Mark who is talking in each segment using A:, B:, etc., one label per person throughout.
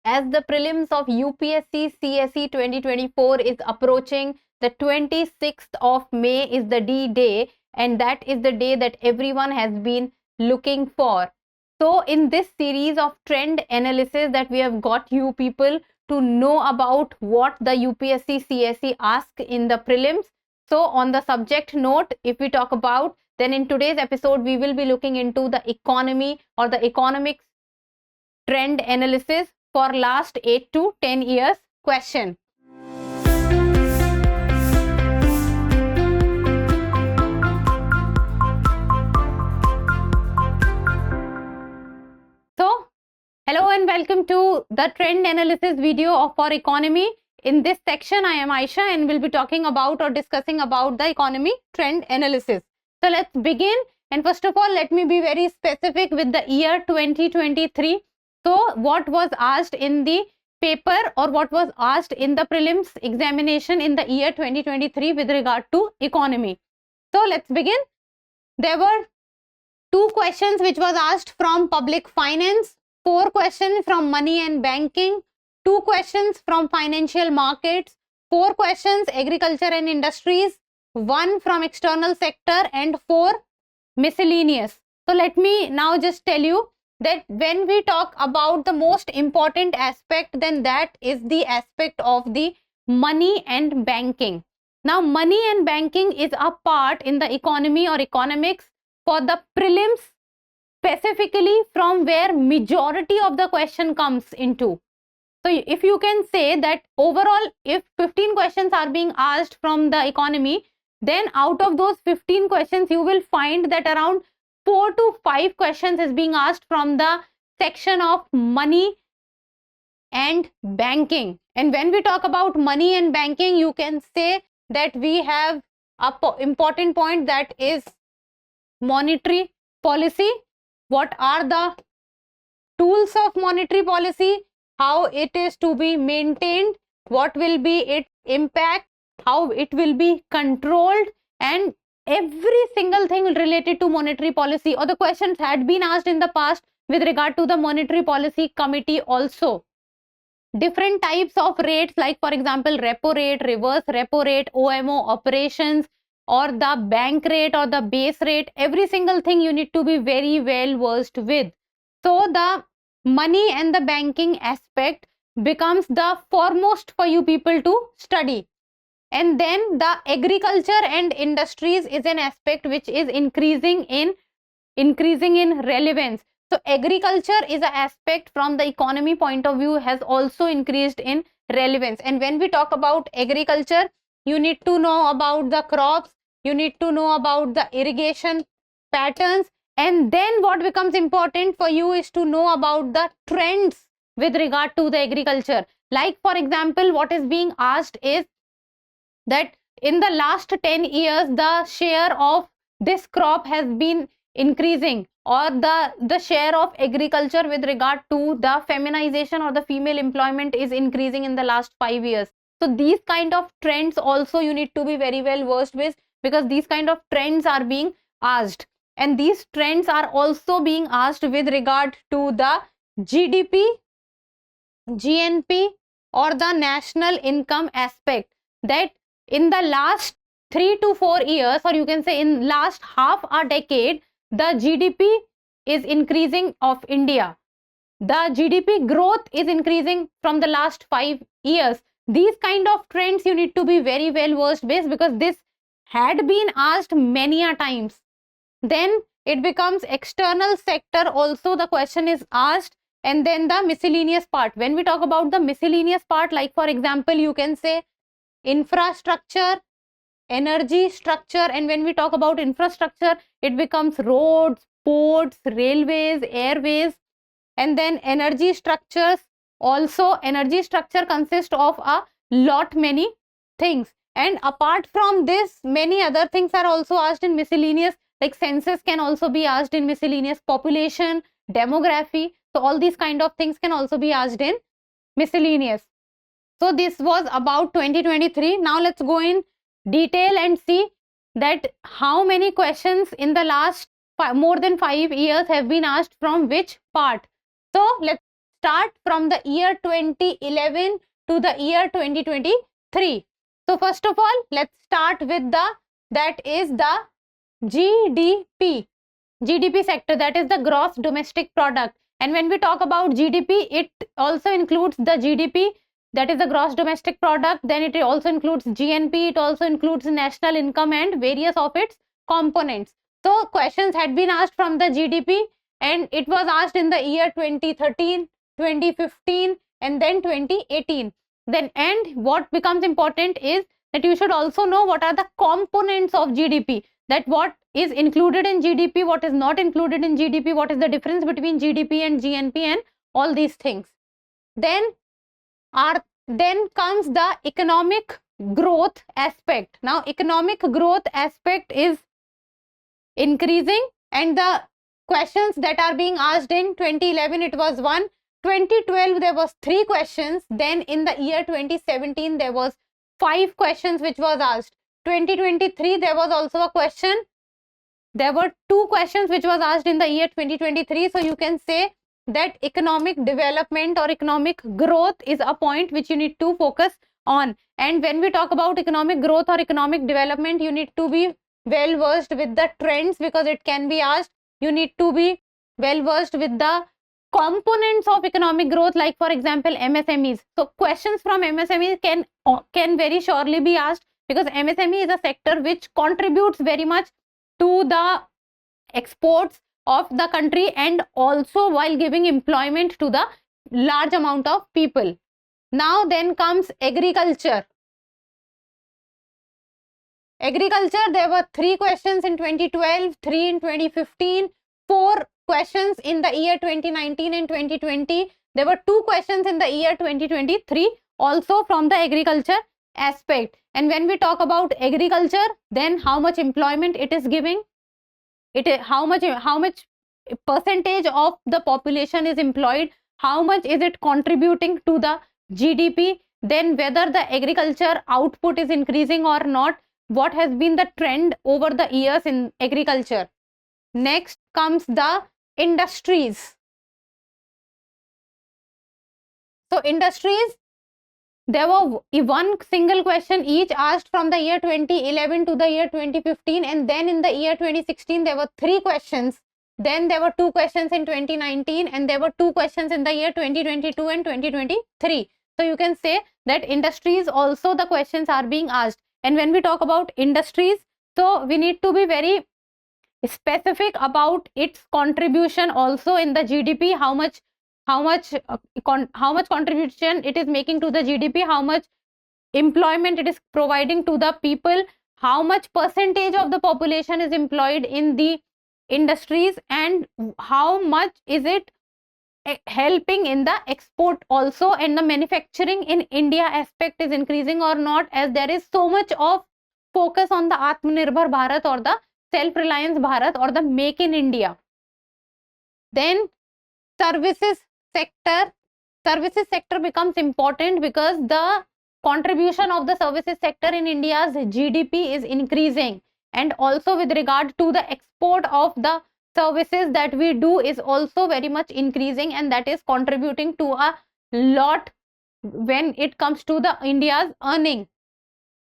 A: as the prelims of UPSC CSE 2024 is approaching, the 26th of May is the D-Day, and that is the day that everyone has been looking for. So in this series of trend analysis that we have got you people to know about what the UPSC CSE ask in the prelims. So on the subject note, if we talk about, then in today's episode we will be looking into the economy or the economics trend analysis for last 8 to 10 years question. So hello and welcome to the trend analysis video for economy. In this section I am Aisha and will be talking about or discussing about the economy trend analysis. So let's begin, and first of all let me be very specific with the year 2023. So what was asked in the paper or what was asked in the prelims examination in the year 2023 with regard to economy. So let's begin. There were 2 questions which was asked from public finance, 4 questions from money and banking, 2 questions from financial markets, 4 questions agriculture and industries, 1 from external sector and 4 miscellaneous. So let me now just tell you that when we talk about the most important aspect, then that is the aspect of the money and banking. Now money and banking is a part in the economy or economics for the prelims, specifically from where majority of the question comes into. So if you can say that overall if 15 questions are being asked from the economy, then out of those 15 questions you will find that around 4 to 5 questions is being asked from the section of money and banking. And when we talk about money and banking, you can say that we have a important point, that is monetary policy. What are the tools of monetary policy, how it is to be maintained, what will be its impact, how it will be controlled, and every single thing related to monetary policy, or the questions had been asked in the past with regard to the monetary policy committee also. Different types of rates, like for example repo rate, reverse repo rate, OMO operations, or the bank rate or the base rate, every single thing you need to be very well versed with. So the money and the banking aspect becomes the foremost for you people to study. And then the agriculture and industries is an aspect which is increasing in relevance. So agriculture is an aspect from the economy point of view has also increased in relevance. And when we talk about agriculture, you need to know about the crops, you need to know about the irrigation patterns, and then what becomes important for you is to know about the trends with regard to the agriculture. Like for example, what is being asked is that in the last 10 years the share of this crop has been increasing, or the share of agriculture with regard to the feminization or the female employment is increasing in the last 5 years. So these kind of trends also you need to be very well versed with, because these kind of trends are being asked, and these trends are also being asked with regard to the GDP, GNP, or the national income aspect, that in the last 3 to 4 years, or you can say in last half a decade, the GDP is increasing of India. The GDP growth is increasing from the last 5 years. These kind of trends you need to be very well versed with, because this had been asked many a times. Then it becomes external sector also the question is asked, and then the miscellaneous part. When we talk about the miscellaneous part, like for example you can say infrastructure, energy structure, and when we talk about infrastructure it becomes roads, ports, railways, airways. And then energy structures also, energy structure consists of a lot many things, and apart from this many other things are also asked in miscellaneous, like census can also be asked in miscellaneous, population, demography. So all these kind of things can also be asked in miscellaneous. So this was about 2023. Now let's go in detail and see that how many questions in the last more than 5 years have been asked from which part. So let's start from the year 2011 to the year 2023. So first of all, let's start with that is the GDP sector, that is the gross domestic product. And when we talk about GDP, it also includes the GDP, that is the gross domestic product. Then it also includes GNP, it also includes national income and various of its components. So questions had been asked from the GDP, and it was asked in the year 2013, 2015 and then 2018. Then, and what becomes important is that you should also know what are the components of GDP, that what is included in GDP, what is not included in GDP, what is the difference between GDP and GNP and all these things. Then comes the economic growth aspect. Now economic growth aspect is increasing, and the questions that are being asked in 2011 it was 1, 2012 there was 3 questions, then in the year 2017 there was 5 questions which was asked. 2023 there was also a question, there were 2 questions which was asked in the year 2023. So you can say that economic development or economic growth is a point which you need to focus on. And when we talk about economic growth or economic development, you need to be well versed with the trends, because it can be asked. You need to be well versed with the components of economic growth, like for example MSMEs. So questions from MSMEs can very surely be asked, because MSME is a sector which contributes very much to the exports of the country and also while giving employment to the large amount of people. Now then comes agriculture. Agriculture, there were 3 questions in 2012, 3 in 2015, 4 questions in the year 2019 and 2020. There were 2 questions in the year 2023 also from the agriculture aspect. And when we talk about agriculture, then how much employment it is giving, how much percentage of the population is employed, how much is it contributing to the GDP, then whether the agriculture output is increasing or not, what has been the trend over the years in agriculture. Next comes the industries. So industries, there were 1 single question each asked from the year 2011 to the year 2015, and then in the year 2016 there were 3 questions. Then there were 2 questions in 2019 and there were 2 questions in the year 2022 and 2023. So you can say that industries also the questions are being asked. And when we talk about industries, so we need to be very specific about its contribution also in the GDP, how much contribution it is making to the GDP, how much employment it is providing to the people, how much percentage of the population is employed in the industries, and how much is it helping in the export also, and the manufacturing in India aspect is increasing or not, as there is so much of focus on the Atmanirbhar Bharat or the self-reliance Bharat or the Make in India. Then services sector becomes important because the contribution of the services sector in India's GDP is increasing, and also with regard to the export of the services that we do is also very much increasing, and that is contributing to a lot when it comes to the India's earning.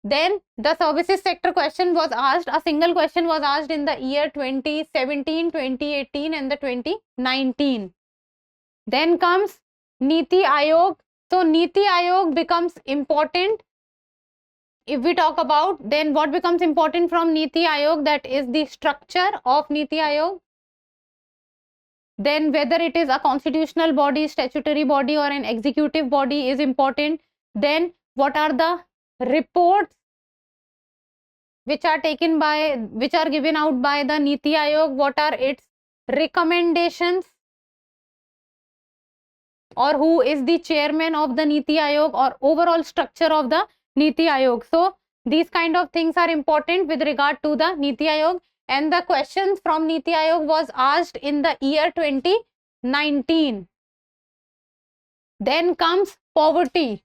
A: Then the services sector question was asked, a single question was asked in the year 2017, 2018 and the 2019. Then comes Niti Aayog. So Niti Aayog becomes important. If we talk about, then what becomes important from Niti Aayog, that is the structure of Niti Aayog. Then whether it is a constitutional body, statutory body or an executive body is important. Then what are the reports which are given out by the Niti Aayog, what are its recommendations, or who is the chairman of the Niti Aayog, or overall structure of the Niti Aayog. So these kind of things are important with regard to the Niti Aayog, and the questions from Niti Aayog was asked in the year 2019. Then comes poverty.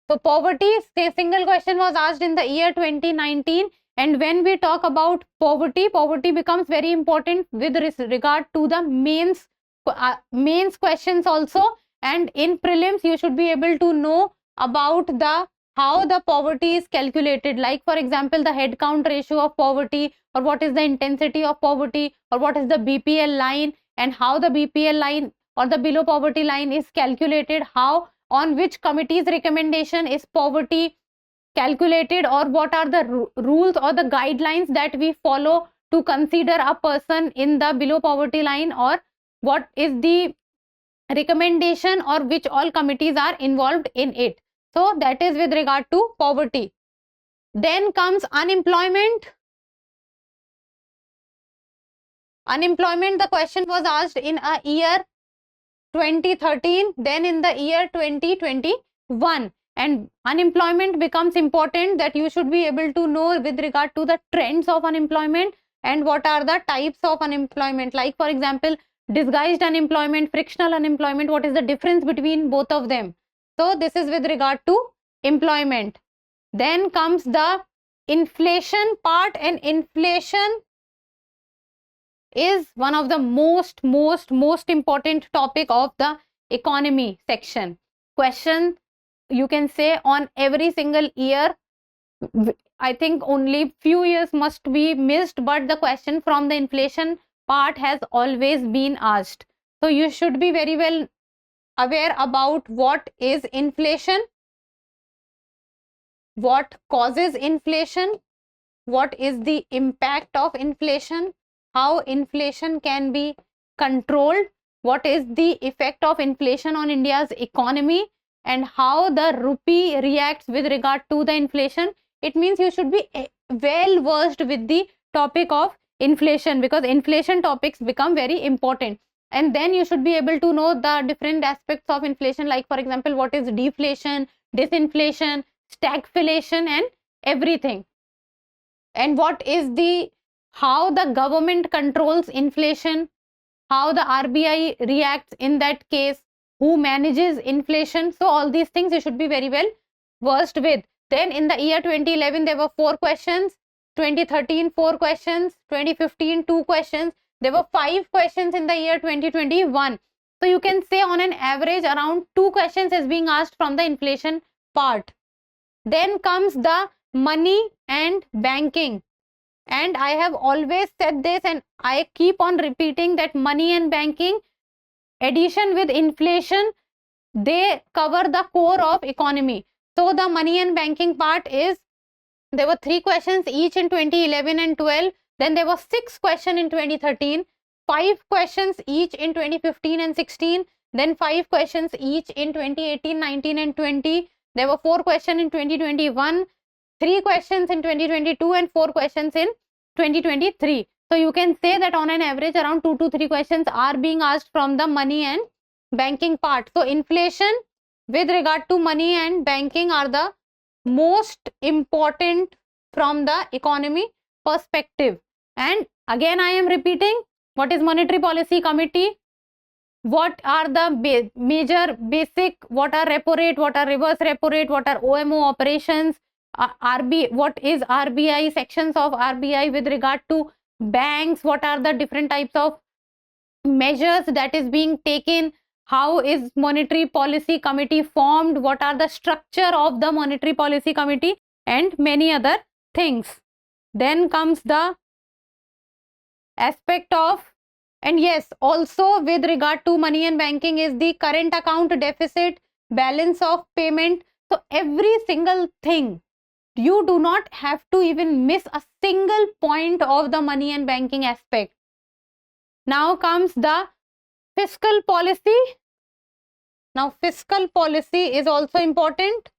A: So poverty, a single question was asked in the year 2019, and when we talk about poverty becomes very important with regard to the mains mains questions also, and in prelims you should be able to know about the how the poverty is calculated, like for example the head count ratio of poverty, or what is the intensity of poverty, or what is the BPL line, and how the BPL line or the below poverty line is calculated, how on which committee's recommendation is poverty calculated, or what are the rules or the guidelines that we follow to consider a person in the below poverty line, or what is the recommendation or which all committees are involved in it. So that is with regard to poverty. Then comes unemployment. Unemployment, the question was asked in a year 2013, then in the year 2021, and unemployment becomes important, that you should be able to know with regard to the trends of unemployment and what are the types of unemployment, like for example disguised unemployment, frictional unemployment, what is the difference between both of them. So this is with regard to employment. Then comes the inflation part, and inflation is one of the most important topic of the economy section. Question you can say on every single year. I think only few years must be missed, but the question from the inflation part has always been asked. So you should be very well aware about what is inflation, what causes inflation, what is the impact of inflation, how inflation can be controlled, what is the effect of inflation on India's economy, and how the rupee reacts with regard to the inflation. It means you should be well versed with the topic of inflation, because inflation topics become very important. And then you should be able to know the different aspects of inflation, like for example what is deflation, disinflation, stagflation, and everything, and what is the how the government controls inflation, how the RBI reacts in that case, who manages inflation. So all these things you should be very well versed with. Then in the year 2011 there were 4 questions, 2013 4 questions, 2015 2 questions, there were 5 questions in the year 2021. So you can say on an average around 2 questions is being asked from the inflation part. Then comes the money and banking, and I have always said this and I keep on repeating that money and banking addition with inflation, they cover the core of economy. So the money and banking part is, there were 3 questions each in 2011 and 12, then there were 6 questions in 2013, 5 questions each in 2015 and 16, then 5 questions each in 2018, 19 and 20, there were 4 questions in 2021, 3 questions in 2022 and 4 questions in 2023. So you can say that on an average around 2 to 3 questions are being asked from the money and banking part. So inflation with regard to money and banking are the most important from the economy perspective. And again I am repeating, what is Monetary Policy Committee, what are the major basic, what are repo rate, what are reverse repo rate, what are OMO operations, what is RBI, sections of RBI with regard to banks, what are the different types of measures that is being taken, how is Monetary Policy Committee formed, what are the structure of the Monetary Policy Committee, and many other things. Then comes the aspect of, and yes, also with regard to money and banking is the current account deficit, balance of payment. So every single thing, you do not have to even miss a single point of the money and banking aspect. Now comes the fiscal policy. Now fiscal policy is also important.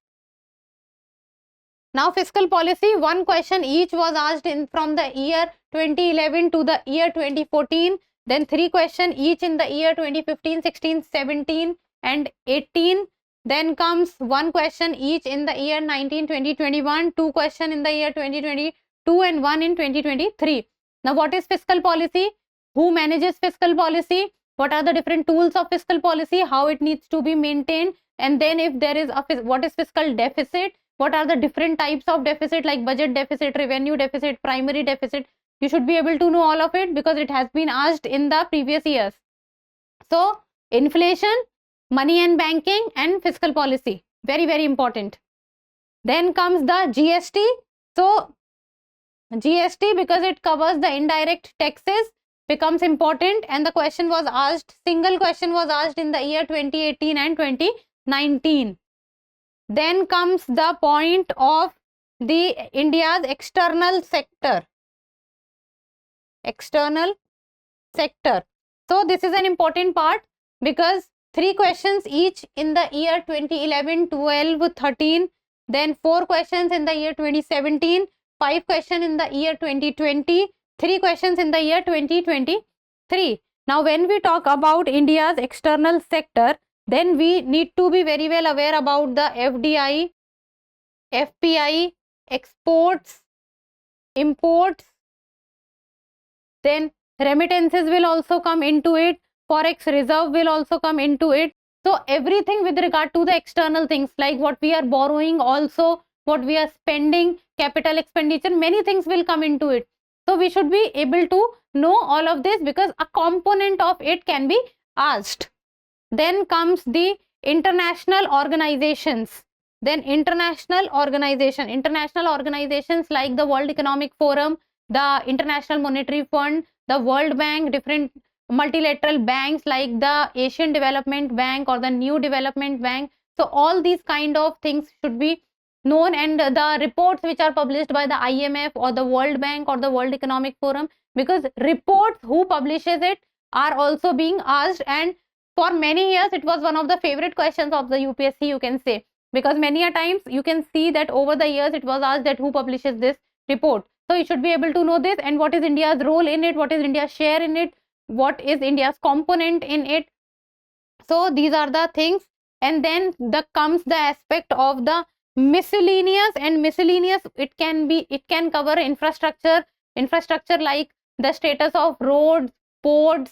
A: Now fiscal policy, 1 question each was asked in from the year 2011 to the year 2014, then 3 questions each in the year 2015, 16, 17 and 18. Then comes 1 question each in the year 19, 20, 21, 2 questions in the year 2022 and 1 in 2023. Now what is fiscal policy? Who manages fiscal policy? What are the different tools of fiscal policy? How it needs to be maintained? And then if there is a, what is fiscal deficit? What are the different types of deficit, like budget deficit, revenue deficit, primary deficit? You should be able to know all of it because it has been asked in the previous years. So inflation, money and banking, and fiscal policy, very, very important. Then comes the GST. So GST, because it covers the indirect taxes, becomes important, and the question was asked, single question was asked in the year 2018 and 2019. Then comes the point of the India's external sector. External sector. So this is an important part because 3 questions each in the year 2011, 12, 13, then 4 questions in the year 2017, 5 questions in the year 2020, 3 questions in the year 2023. Now when we talk about India's external sector, then we need to be very well aware about the FDI, FPI, exports, imports, then remittances will also come into it, forex reserve will also come into it. So everything with regard to the external things, like what we are borrowing, also what we are spending, capital expenditure, many things will come into it. So we should be able to know all of this because a component of it can be asked. Then comes the international organizations. Then international organizations like the World Economic Forum, the International Monetary Fund, the World Bank, different multilateral banks like the Asian Development Bank or the New Development Bank. So all these kind of things should be known, and the reports which are published by the IMF or the World Bank or the World Economic Forum, because reports who publishes it are also being asked, and for many years it was one of the favorite questions of the UPSC, you can say, because many a times you can see that over the years it was asked that who publishes this report. So you should be able to know this, and what is India's role in it, what is India's share in it, what is India's component in it. So these are the things. And then comes the aspect of the miscellaneous, and miscellaneous it can cover infrastructure like the status of roads, ports,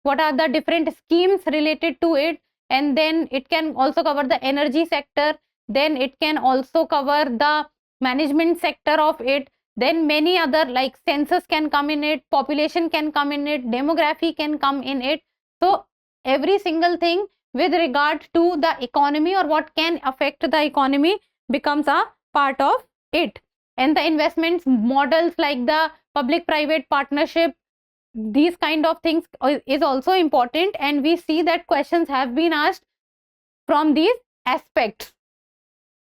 A: what are the different schemes related to it, and then it can also cover the energy sector, then it can also cover the management sector of it, then many other like census can come in it, population can come in it, demography can come in it. So every single thing with regard to the economy or what can affect the economy becomes a part of it. And the investments models like the public-private partnership, these kind of things is also important, and we see that questions have been asked from these aspects.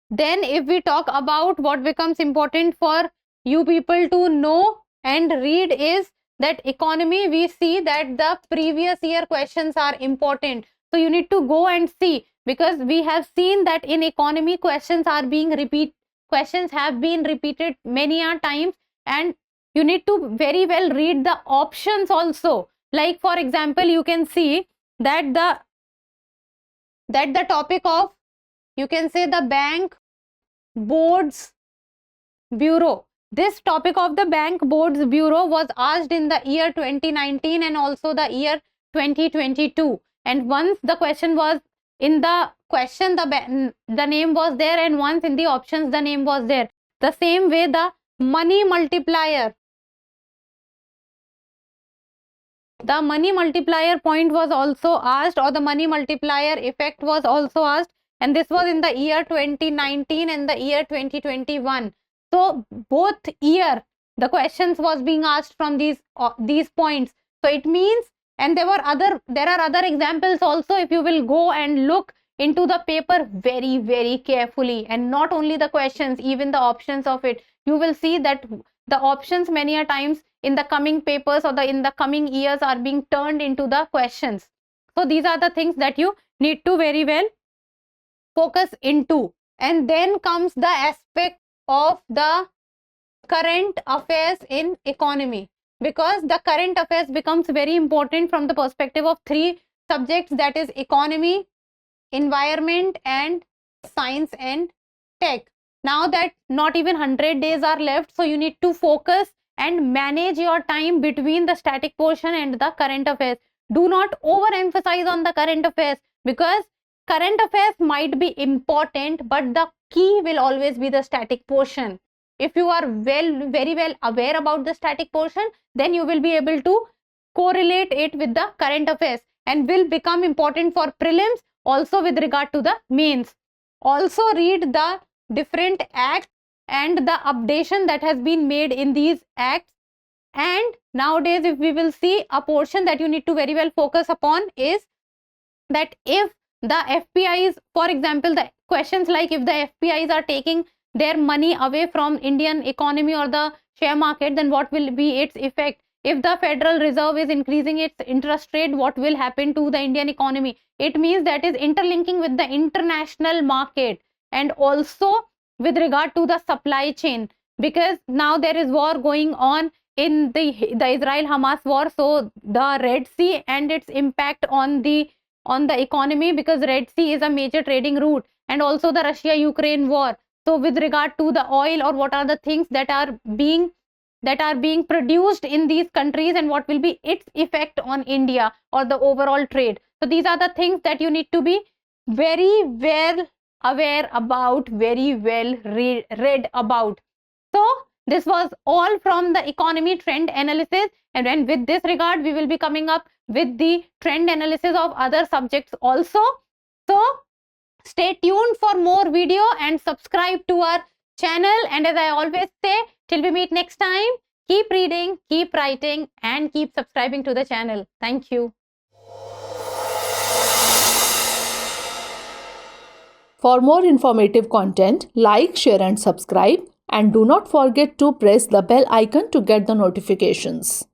A: Then if we talk about what becomes important for you people to know and read is that economy, we see that the previous year questions are important. So you need to go and see, because we have seen that in economy questions have been repeated many a times, and you need to very well read the options also. Like for example, you can see that the topic of, you can say, the Bank Boards Bureau. This topic of the Bank Boards Bureau was asked in the year 2019 and also the year 2022. And once the question was in the question, the name was there, and once in the options the name was there. The same way the money multiplier. The money multiplier point was also asked, or the money multiplier effect was also asked, and this was in the year 2019 and the year 2021. So both year the questions was being asked from these points. So it means, and there are other examples also. If you will go and look into the paper very, very carefully, and not only the questions, even the options of it, you will see that the options many a times in the coming papers or in the coming years are being turned into the questions. So these are the things that you need to very well focus into. And then comes the aspect of the current affairs in economy, because the current affairs becomes very important from the perspective of 3 subjects, that is economy, environment, and science and tech. Now that not even 100 days are left, so you need to focus and manage your time between the static portion and the current affairs. Do not overemphasize on the current affairs, because current affairs might be important, but the key will always be the static portion. If you are very well aware about the static portion, then you will be able to correlate it with the current affairs. and will become important for prelims, also with regard to the mains. Also read the different acts and the updation that has been made in these acts. And nowadays, if we will see, a portion that you need to very well focus upon is that if the FPIs, for example, the questions like if the FPIs are taking their money away from Indian economy or the share market, then what will be its effect? If the Federal Reserve is increasing its interest rate, what will happen to the Indian economy? It means that is interlinking with the international market and also with regard to the supply chain, because now there is war going on in the Israel-Hamas war. So the Red Sea and its impact on the economy, because Red Sea is a major trading route, and also the Russia-Ukraine war. So with regard to the oil, or what are the things that are being produced in these countries, and what will be its effect on India or the overall trade. So these are the things that you need to be very well aware about, very well read about. So this was all from the economy trend analysis, and then with this regard we will be coming up with the trend analysis of other subjects also. So stay tuned for more video and subscribe to our channel. And as I always say, till we meet next time, keep reading, keep writing, and keep subscribing to the channel. Thank you.
B: For more informative content, like, share and subscribe, and do not forget to press the bell icon to get the notifications.